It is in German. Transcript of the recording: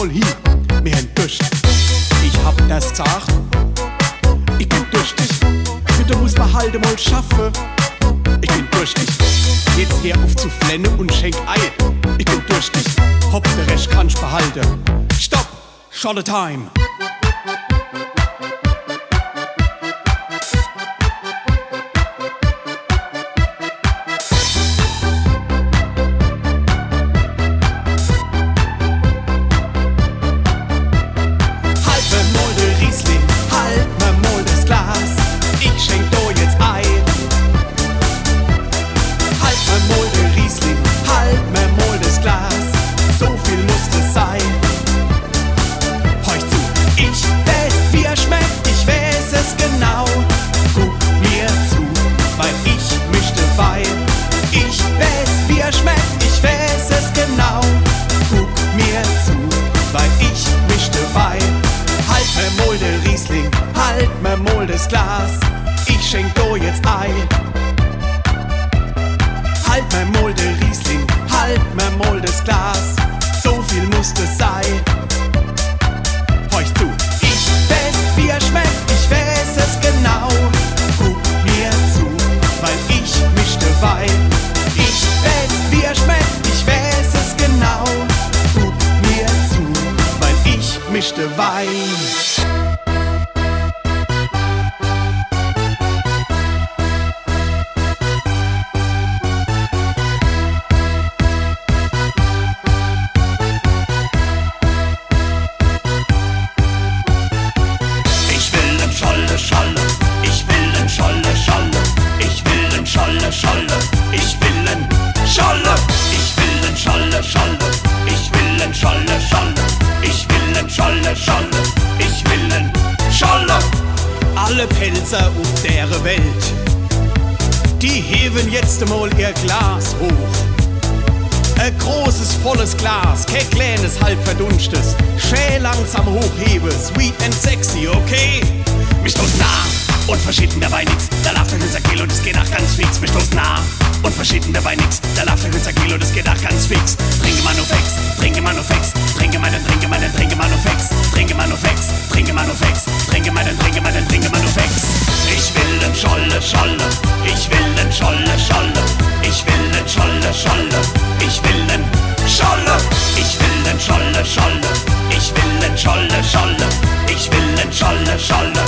mal hin, wir haben Durst. Ich hab das gesagt, ich bin durstig. Bitte muss man halt mal schaffen. Ich bin durstig. Jetzt hör auf zu flennen und schenk Ei. Ich bin durstig. Hopp, der Rest kannst behalten. Stopp, Scholle Time. Halt mir mal das Glas, ich schenk do jetzt Ei. Halt mir mal der Riesling, halt mir mal das Glas, so viel muss das sein. Horch zu, ich weiß, wie er schmeckt, ich weiß es genau. Guck mir zu, weil ich misch dabei. Ich weiß, wie er schmeckt, ich weiß es genau. Guck mir zu, weil ich misch dabei. Scholle, ich will en Scholle, ich will en Scholle, Scholle, ich will en Scholle, Scholle, ich will en Scholle, Scholle, ich will en Scholle. Alle Pelzer auf der Welt, die heben jetzt einmal ihr Glas hoch. Ein großes, volles Glas, kein kleines, halb verdunstes. Schön langsam hochhebe, sweet and sexy, okay? Mich stoß nah und verschieden dabei nix. Da lauft der Hülser Kilo, das geht auch ganz fix. Mich stoß nah und verschieden dabei nix. Da lauft der Hülser Kilo, das geht auch ganz fix. Trinke mal nur Fex, trinke mal nur Fex. Trinke mal nur Fex. Trinke mal nur Fex, trinke mal nur Fex. Trinke mal nur Fex. Ich will en Scholle, Scholle. Ich will en Scholle, Scholle. Ich will en Scholle, Scholle. Ich will en Scholle. Ich will en Scholle, Scholle. Ich will en Scholle, Scholle. Ich will en Scholle, Scholle.